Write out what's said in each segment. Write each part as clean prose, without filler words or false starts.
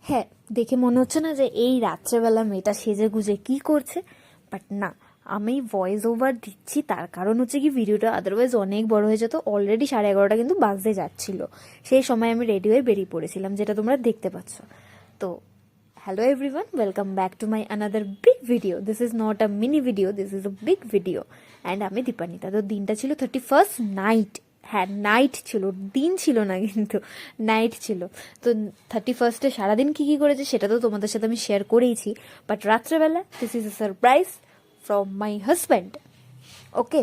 হ্যাঁ, দেখে মনে হচ্ছে না যে এই রাত্রেবেলা মেয়েটা সেজে গুজে কি করছে, বাট না, আমি ভয়েস ওভার দিচ্ছি তার কারণ হচ্ছে কি ভিডিওটা আদারওয়াইজ অনেক বড় হয়ে যেত। অলরেডি 11:30 কিন্তু বাজতে যাচ্ছিল, সেই সময় আমি রেডি হয়ে বেরিয়ে পড়েছিলাম, যেটা তোমরা দেখতে পাচ্ছ। তো hello everyone, welcome back to my another big video. This is not a mini video, this is a big video. And আমি দীপানিতা। তো দিনটা ছিল 31st নাইট। হ্যাঁ, নাইট ছিল, দিন ছিল না, কিন্তু নাইট ছিল। তো 31স্টে সারাদিন কী কী করেছে সেটা তো তোমাদের সাথে আমি শেয়ার করেইছি, বাট রাত্রেবেলা this is a surprise from my husband. Okay,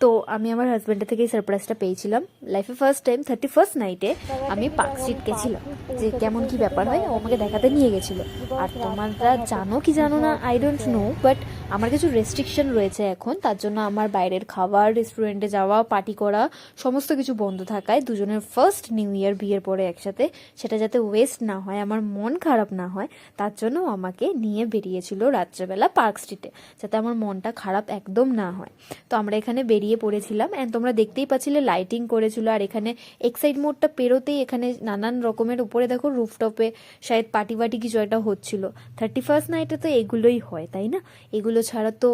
তো আমি আমার হাজব্যান্ডের থেকে এই সারপ্রাইজটা পেয়েছিলাম লাইফে ফার্স্ট টাইম 31st নাইটে। আমি পার্ক স্ট্রিট গেছিলাম, যে কেমন কি ব্যাপার হয় ও আমাকে দেখাতে নিয়ে গেছিলো। আর তোমরা জানো কি জানো না আই ডোন্ট নো, বাট আমার কিছু রেস্ট্রিকশন রয়েছে এখন, তার জন্য আমার বাইরের খাবার, রেস্টুরেন্টে যাওয়া, পার্টি করা সমস্ত কিছু বন্ধ থাকায় দুজনের ফার্স্ট নিউ ইয়ার বিয়ের পরে একসাথে, সেটা যাতে ওয়েস্ট না হয়, আমার মন খারাপ না হয়, তার জন্য আমাকে নিয়ে বেরিয়েছিল রাত্রেবেলা পার্ক স্ট্রিটে, যাতে আমার মনটা খারাপ একদম না হয়। তো আমরা এখানে বেরিয়ে পড়েছিলাম, অ্যান্ড তোমরা দেখতেই পাচ্ছিলে লাইটিং করেছিল। আর এখানে এক্সাইড মোডটা পেরোতেই এখানে নানান রকমের, উপরে দেখো রুফটপে শায়দ পার্টি বাটি কিছু একটা হচ্ছিল। 31st নাইটে তো এগুলোই হয়, তাই না? এগুলো ছাড়া তো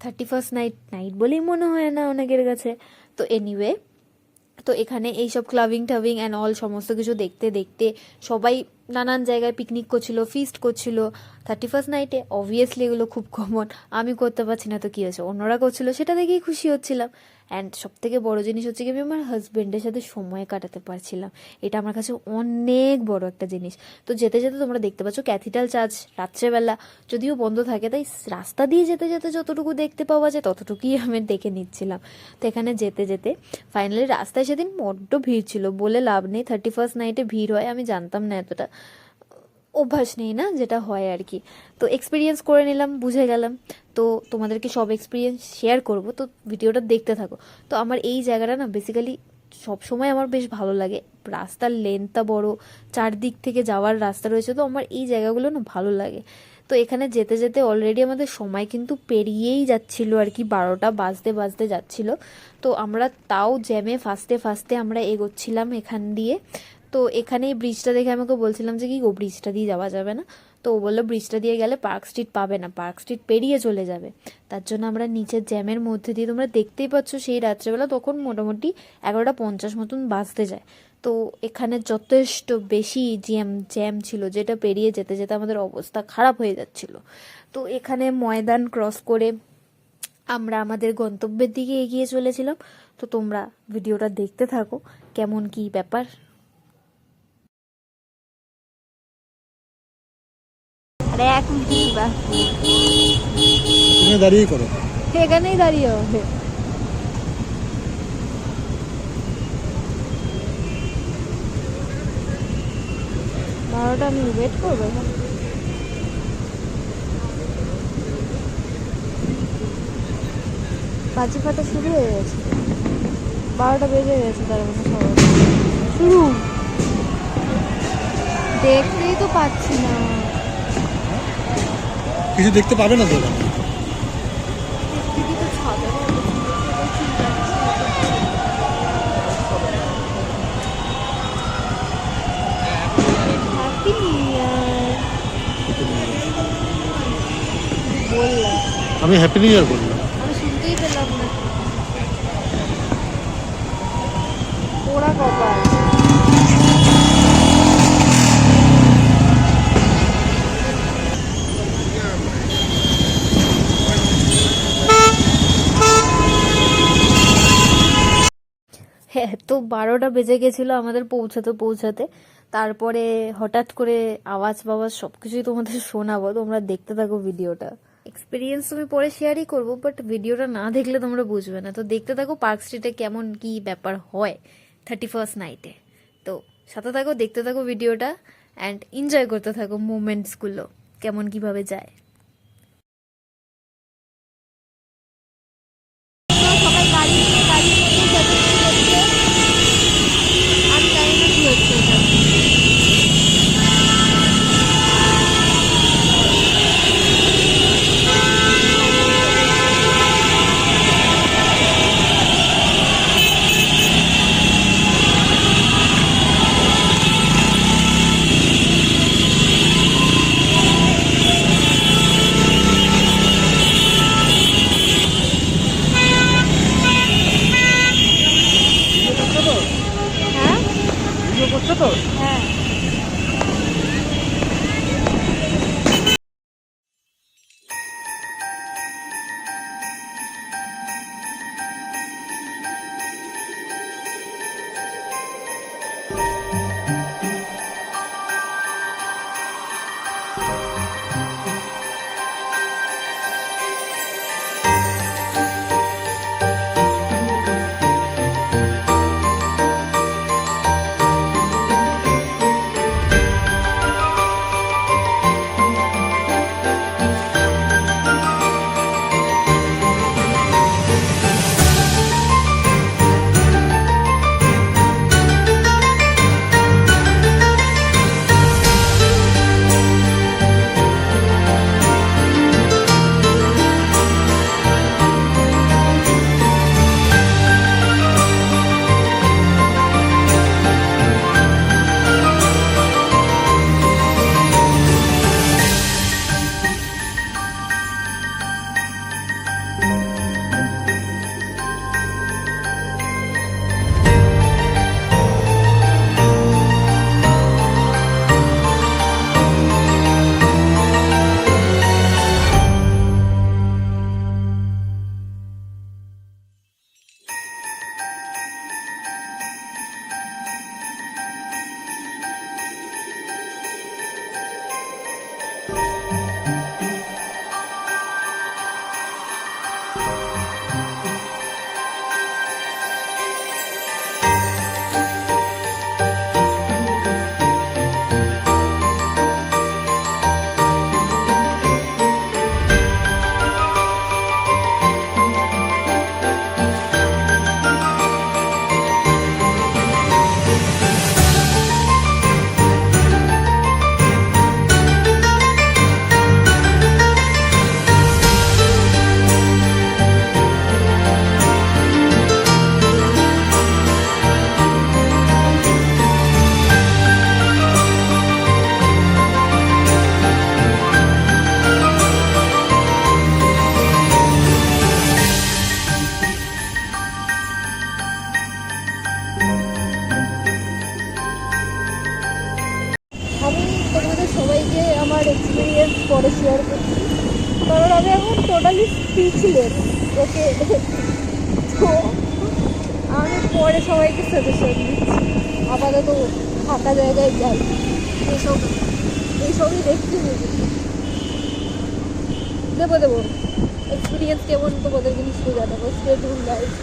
31st নাইট নাইট বলেই মনে হয় না অনেকের কাছে। তো এনিওয়ে, তো এখানে এইসব ক্লাবিং টাবিং অ্যান্ড অল সমস্ত কিছু দেখতে দেখতে সবাই নানান জায়গায় পিকনিক করছিল, ফিস্ট করছিল 31st নাইটে। অবভিয়াসলি এগুলো খুব কমন, আমি করতে পারছি না তো কী হয়েছে, অন্যরা করছিল, সেটা দেখেই খুশি হচ্ছিলাম। অ্যান্ড সব থেকে বড়ো জিনিস হচ্ছে কি, আমি আমার হাজব্যান্ডের সাথে সময় কাটাতে পারছিলাম, এটা আমার কাছে অনেক বড় একটা জিনিস। তো যেতে যেতে তোমরা দেখতে পাচ্ছ ক্যাথিড্রাল চার্চ রাত্রেবেলা যদিও বন্ধ থাকে, তাই রাস্তা দিয়ে যেতে যেতে যতটুকু দেখতে পাওয়া যায় ততটুকুই আমি দেখে নিচ্ছিলাম। তো এখানে যেতে যেতে ফাইনালি রাস্তায় সেদিন বড্ড ভিড় ছিল, বলে লাভ নেই, 31st নাইটে ভিড় হয় আমি জানতাম না, এতটা অভ্যাস নেই না, যেটা হয় আর কি। তো এক্সপিরিয়েন্স করে নিলাম, বুঝে গেলাম। তো তোমাদেরকে সব এক্সপিরিয়েন্স শেয়ার করব, তো ভিডিওটা দেখতে থাকো। তো আমার এই জায়গাটা না বেসিক্যালি সবসময় আমার বেশ ভালো লাগে, রাস্তার লেন্থটা বড়, চারদিক থেকে যাওয়ার রাস্তা রয়েছে, তো আমার এই জায়গাগুলো না ভালো লাগে। তো এখানে যেতে যেতে অলরেডি আমাদের সময় কিন্তু পেরিয়েই যাচ্ছিল আর কি, 12টা বাজতে বাজতে যাচ্ছিল। তো আমরা তাও জ্যামে ফার্স্টে ফার্স্টে আমরা এগোচ্ছিলাম এখান দিয়ে। তো এখানে এই ব্রিজটা দেখে আমাকে বলছিলাম যে কি ও ব্রিজটা দিয়ে যাওয়া যাবে না, তো ও বললো ব্রিজটা দিয়ে গেলে পার্ক স্ট্রিট পাবে না, পার্ক স্ট্রিট পেরিয়ে চলে যাবে। তার জন্য আমরা নিচের জ্যামের মধ্যে দিয়ে, তোমরা দেখতেই পাচ্ছ সেই রাত্রেবেলা তখন মোটামুটি 11:50 মতন বাজতে যায়। তো এখানে যথেষ্ট বেশি জ্যাম ছিল, যেটা পেরিয়ে যেতে যেতে আমাদের অবস্থা খারাপ হয়ে যাচ্ছিল। তো এখানে ময়দান ক্রস করে আমরা আমাদের গন্তব্যের দিকে এগিয়ে চলেছিলাম। তো তোমরা ভিডিওটা দেখতে থাকো কেমন কি ব্যাপার। আরে এক মিনিট বাকি, দাঁড়িয়ে করো, এখানেই দাঁড়িয়ে হবে। 12টা আমি ওয়েট করবো এখানে। বাজি ফাটা শুরু হয়ে গেছে, 12টা বেজে গেছে, তার মানে সবাই শুরু। দেখতেই তো পাচ্ছি না, কিছু দেখতে পাবে না তো। আমি হ্যাপি নিউ ইয়ার বললাম, আমি শুনতেই পেলাম না। ওরা কপাল। হ্যাঁ, তো 12টা বেজে গেছিলো আমাদের পৌঁছাতে। তারপরে হঠাৎ করে আওয়াজ বাওয়াজ সব কিছুই তোমাদের শোনাবো, তোমরা দেখতে থাকো ভিডিওটা। এক্সপিরিয়েন্স তুমি পরে শেয়ারই করবো, বাট ভিডিওটা না দেখলে তোমরা বুঝবে না। তো দেখতে থাকো পার্ক স্ট্রিটে কেমন কি ব্যাপার হয় 31st নাইটে। তো সাথে থাকো, দেখতে থাকো ভিডিওটা, অ্যান্ড এনজয় করতে থাকো মুভমেন্টসগুলো কেমন কিভাবে যায়। সবাই গাড়ি আমি জানি না কি হচ্ছে এটা। সবাইকে আমার এক্সপিরিয়েন্স পরে শেয়ার করছি, কারণ আমি এখন টোটালি স্পিচলেস। ওকে, তো আমি পরে সবাইকে সাজেশন দিচ্ছি। আপাতত ফাঁকা জায়গায় যাই, এইসবই দেখছি বুঝি। দেবো এক্সপিরিয়েন্স কেমন তোমাদেরকে নিশ্চয়ই জানাবো। Stay tune guys.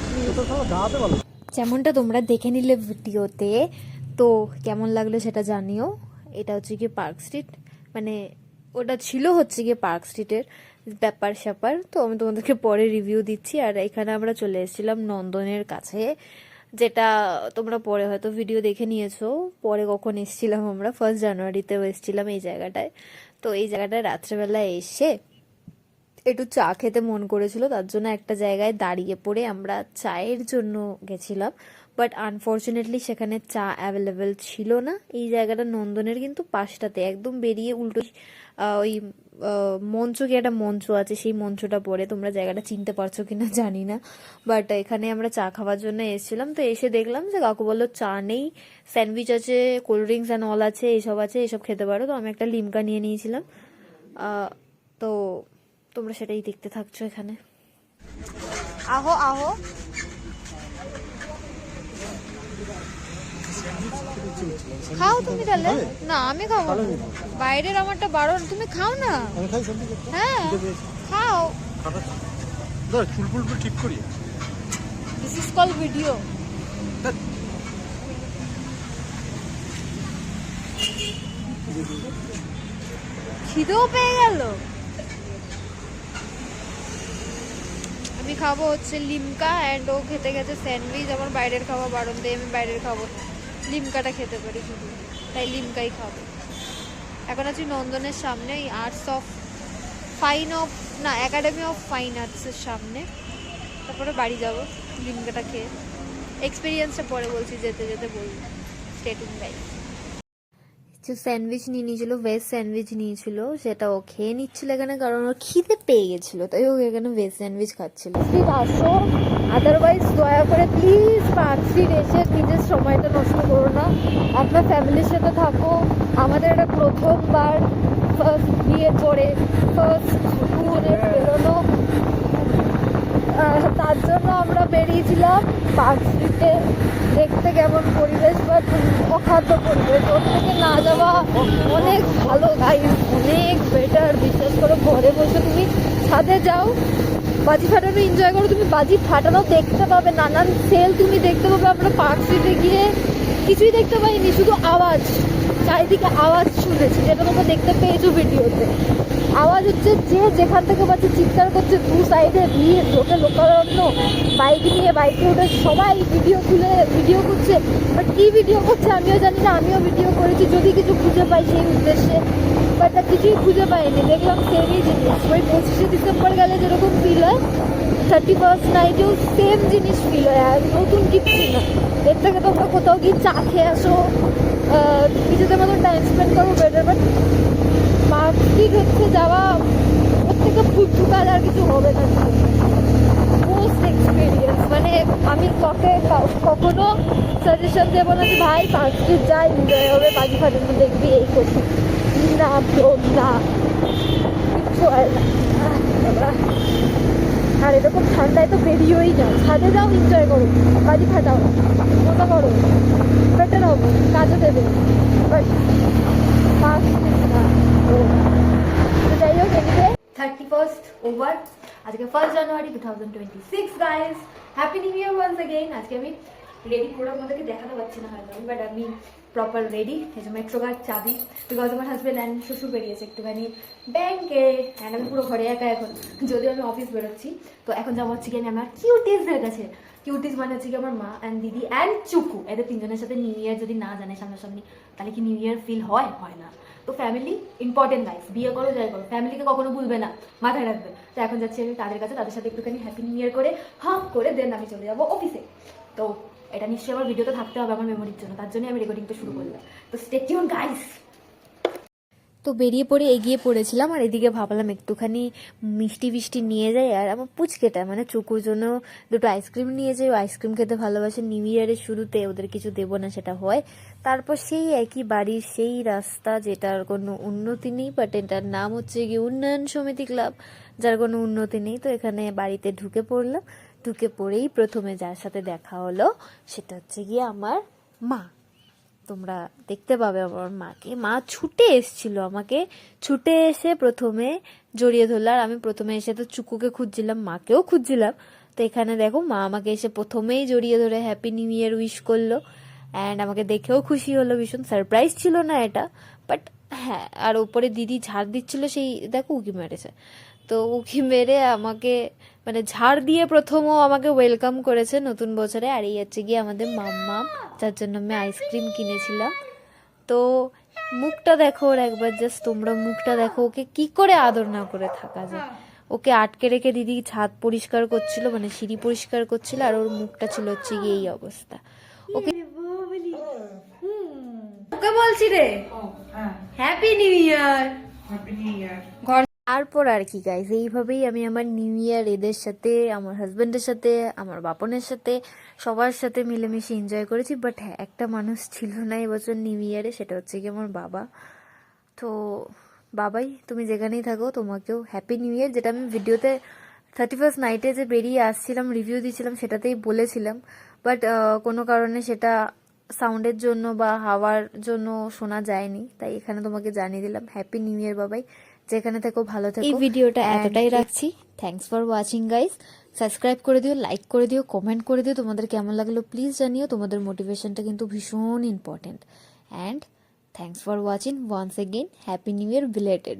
যেমনটা তোমরা দেখে নিলে ভিডিওতে, তো কেমন লাগলো সেটা জানিও। এটা হচ্ছে গিয়ে পার্ক স্ট্রিট, মানে ওটা ছিল হচ্ছে গিয়ে পার্ক স্ট্রিটের ব্যাপার স্যাপার। তো আমি তোমাদেরকে পরে রিভিউ দিচ্ছি। আর এখানে আমরা চলে এসেছিলাম নন্দনের কাছে, যেটা তোমরা পরে হয়তো ভিডিও দেখে নিয়েছো। পরে কখন এসেছিলাম আমরা, 1 জানুয়ারিতেও এসেছিলাম এই জায়গাটায়। তো এই জায়গাটায় রাত্রেবেলায় এসে একটু চা খেতে মন করেছিল, তার জন্য একটা জায়গায় দাঁড়িয়ে পড়ে আমরা চায়ের জন্য গেছিলাম। বাট আনফর্চুনেটলি সেখানে চা অ্যাভেলেবেল ছিল না। এই জায়গাটা নন্দনের কিন্তু পাশটাতে, একদম বেরিয়ে উল্টো ওই মঞ্চ কি একটা মঞ্চ আছে, সেই মঞ্চটা পড়ে। তোমরা জায়গাটা চিনতে পারছো কিনা জানি না, বাট এখানে আমরা চা খাওয়ার জন্য এসেছিলাম। তো এসে দেখলাম যে কাকু বললো চা নেই, স্যান্ডউইচ আছে, কোল্ড ড্রিঙ্কস অ্যান্ড অল আছে, এইসব আছে, এইসব খেতে পারো। তো আমি একটা লিমকা নিয়ে নিয়েছিলাম। তো তোমরা সেটাই দেখতে থাকছো এখানে। আহো আহো, খাও তুমি তাহলে। না আমি খাবো না, বাইরের আমারটা বারণ, তুমি খাও না। হ্যাঁ খাও। চুল ফুল ঠিক করি। This is call video. খিদেও পেয়ে গেল। আমি খাবো হচ্ছে লিমকা, অ্যান্ড ও খেতে খেতে স্যান্ডউইচ। আমার বাইরের খাওয়া বারণ দেয়, আমি বাইরের খাবো না, লিমকাটা খেতে পারি শুধু, তাই লিমকাই খাবো। এখন আছি নন্দনের সামনে, এই একাডেমি অফ ফাইন আর্টসের সামনে। তারপরে বাড়ি যাবো লিমকাটা খেয়ে। এক্সপিরিয়েন্সটা পরে বলছি, যেতে যেতে বলবো। Stay tune guys. স্যান্ডউইচ নিয়ে নিয়েছিল, ভেজ স্যান্ডউইচ নিয়েছিল, সেটা ও খেয়ে নিচ্ছিল এখানে, কারণ ওর খিদে পেয়ে গেছিল, তাই ও এখানে ভেজ স্যান্ডউইচ খাচ্ছিল। আসো, আদারওয়াইজ দয়া করে প্লিজ পার্ক স্ট্রিট এসে নিজের সময়টা নষ্ট করো না, আপনার ফ্যামিলির সাথে থাকো। আমাদের এটা প্রথমবার, ফার্স্ট বিয়ের পরে ফার্স্ট ট্যুরে বেরোনো, তার জন্য আমরা বেরিয়েছিলাম পার্ক স্ট্রিটে দেখতে কেমন পরিবেশ, বাট অখাদ্য পরিবেশ। ওর থেকে না যাওয়া অনেক ভালো গাইস, অনেক বেটার। বিশ্বাস করো, ঘরে বসে তুমি ছাদে যাও, বাজি ফাটানো এনজয় করো, তুমি বাজি ফাটানো দেখতে পাবে, নানান সেল তুমি দেখতে পাবে। আমরা পার্ক স্ট্রিটে গিয়ে কিছুই দেখতে পাইনি, শুধু আওয়াজ, চারিদিকে আওয়াজ শুনেছি, যেটা তোমরা দেখতে পেয়েছো ভিডিওতে। আওয়াজ হচ্ছে যে যেখান থেকে পাচ্ছে চিৎকার করছে, দু সাইডে ভিড়, লোকে লোকারণ্য, বাইকে উঠে সবাই ভিডিও করছে। বাট কি ভিডিও করছে আমিও জানি না, আমিও ভিডিও করেছি যদি কিছু খুঁজে পাই সেই উদ্দেশ্যে, বাট কিছুই খুঁজে পাইনি। দেখলাম সেমই জিনিস, ওই 25শে ডিসেম্বর গেলে যেরকম ফিল হয়, 31st নাইটেও সেম জিনিস ফিল হয়, আর নতুন কিছু না। এর থেকে তোমরা কোথাও গিয়ে চা খেয়ে আসো, নিজেদের মতো টাইম স্পেন্ড করো বেটার। বাট পার্ক স্ট্রিট হচ্ছে যাওয়া, ওর থেকে ফুটফুকাল আর কিছু হবে না। মোস্ট এক্সপিরিয়েন্স, মানে আমি কখনো সাজেশন দেবো না যে ভাই পার্ক স্ট্রিট যাই, এনজয় হবে, বাজি ফাটানো দেখবি, এই করছি না ব্রো, না কিচ্ছু হয় না। আর এরকম ঠান্ডায় তো বেরিয়েই না, ছাদে যাও, এনজয় করো, বাজি ফাটাও, মজা করো, বেটার হবে, কাজও দেবে। বাট পার্ক স্ট্রিট না। তো যাই হোক, এদিকে 31st ওভার, আজকে 1 জানুয়ারি 2026 guys. Happy new year once again. আজকে আমি রেডি করে আপনাদেরকে দেখাতে পারছি না হয়তো, বাট আমি প্রপার রেডি। এই যে মেট্রো কার্ড, চাবি, বিকজ আমার হাজব্যান্ড অ্যান্ড শ্বশুর বেরিয়েছে একটুখানি ব্যাংকে, অ্যান্ড আমি পুরো ঘরে একা এখন, যদিও আমি অফিস বেরোচ্ছি। তো এখন যাবো হচ্ছে কি আমার কিউটিসদের কাছে। কিউটিস মানে হচ্ছে কি আমার মা অ্যান্ড দিদি অ্যান্ড চুকু, এদের তিনজনের সাথে নিউ ইয়ার যদি না জানে সামনাসামনি, তাহলে কি নিউ ইয়ার ফিল হয় না। তো ফ্যামিলি ইম্পর্টেন্ট গাইস, বিয়ে করো যাই করো, ফ্যামিলিকে কখনো ভুলবে না, মাথায় রাখবে। তো এখন যাচ্ছি আমি তাদের কাছে, তাদের সাথে একটুখানি হ্যাপি নিউ ইয়ার করে করে দেন আমি চলে যাবো অফিসে। তো এটা নিশ্চয়ই আমার ভিডিওতে থাকতে হবে আমার মেমোরির জন্য, তার জন্য আমি রেকর্ডিংটা শুরু করলাম। তো স্টে টিউন গাইস। তো তো বেরিয়ে পড়ে এগিয়ে পড়েছিলাম, আর এদিকে ভাবলাম একটুখানি মিষ্টি ফিষ্টি নিয়ে যাই। আর আমার পুচকেটা মানে চুকুর জন্য দুটো আইসক্রিম নিয়ে যাই, ও আইসক্রিম খেতে ভালোবাসে। নিউ ইয়ারের শুরুতে ওদের কিছু দেবো না সেটা হয়। তারপর সেই একই বাড়ির সেই রাস্তা যেটার কোনো উন্নতি নেই, বাট এটার নাম হচ্ছে গিয়ে উন্নয়ন সমিতি ক্লাব, যার কোনো উন্নতি নেই। তো এখানে বাড়িতে ঢুকে পড়লাম। ঢুকে পড়েই প্রথমে যার সাথে দেখা হলো সেটা হচ্ছে গিয়ে আমার মা। তোমরা দেখতে পাবে আমার মাকে। মা ছুটে এসেছিল, আমাকে ছুটে এসে প্রথমে জড়িয়ে ধরলো। আর আমি প্রথমে এসে তো চুকুকে খুঁজছিলাম, মাকেও খুঁজছিলাম। তো এখানে দেখো মা আমাকে এসে প্রথমেই জড়িয়ে ধরে হ্যাপি নিউ ইয়ার উইশ করলো। অ্যান্ড আমাকে দেখেও খুশি হলো, ভীষণ সারপ্রাইজ ছিল না এটা, বাট হ্যাঁ। আর ওপরে দিদি ঝাড় দিচ্ছিল, সেই দেখো উকি মেরেছে। তো উকি মেরে আমাকে মানে ঝাড় দিয়ে প্রথমও আমাকে ওয়েলকাম করেছে নতুন বছরে। আর এই হচ্ছে গিয়ে আমাদের মাম্মাম, যার জন্য আমি আইসক্রিম কিনেছিলাম। তো মুখটা দেখো ওর একবার, জাস্ট তোমরা মুখটা দেখো, ওকে কি করে আদর না করে থাকা যায়। ওকে আটকে রেখে দিদি ছাদ পরিষ্কার করছিল, মানে সিঁড়ি পরিষ্কার করছিল, আর ওর মুখটা ছিল হচ্ছে গিয়ে এই অবস্থা। ওকে ওকে বলছি রে হ্যাপি নিউ ইয়ার। তারপর আর কি গাইজ, এইভাবেই আমি আমার নিউ ইয়ার এদের সাথে, আমার হাজবেন্ডের সাথে, আমার বাপনের সাথে, সবার সাথে মিলেমিশে এনজয় করেছি। বাট হ্যাঁ, একটা মানুষ ছিল না এবছর নিউ ইয়ারে, সেটা হচ্ছে কি আমার বাবা। তো বাবাই, তুমি যেখানেই থাকো তোমাকেও হ্যাপি নিউ ইয়ার। যেটা আমি ভিডিওতে 31st নাইটে যে বেরিয়ে আসছিলাম রিভিউ দিয়েছিলাম সেটাতেই বলেছিলাম, বাট কোনো কারণে সেটা সাউন্ডের জন্য বা হাওয়ার জন্য শোনা যায়নি, তাই এখানে তোমাকে জানিয়ে দিলাম হ্যাপি নিউ ইয়ার বাবাই। যেখানে থেকো ভালো থেকো। এই ভিডিওটা এতটাই রাখছি। Thanks for watching guys. Subscribe করে দিও, লাইক করে দিও, কমেন্ট করে দিও তোমাদের কেমন লাগলো প্লিজ জানিও। তোমাদের মোটিভেশনটা কিন্তু ভীষণ important. And thanks for watching once again. Happy new year belated.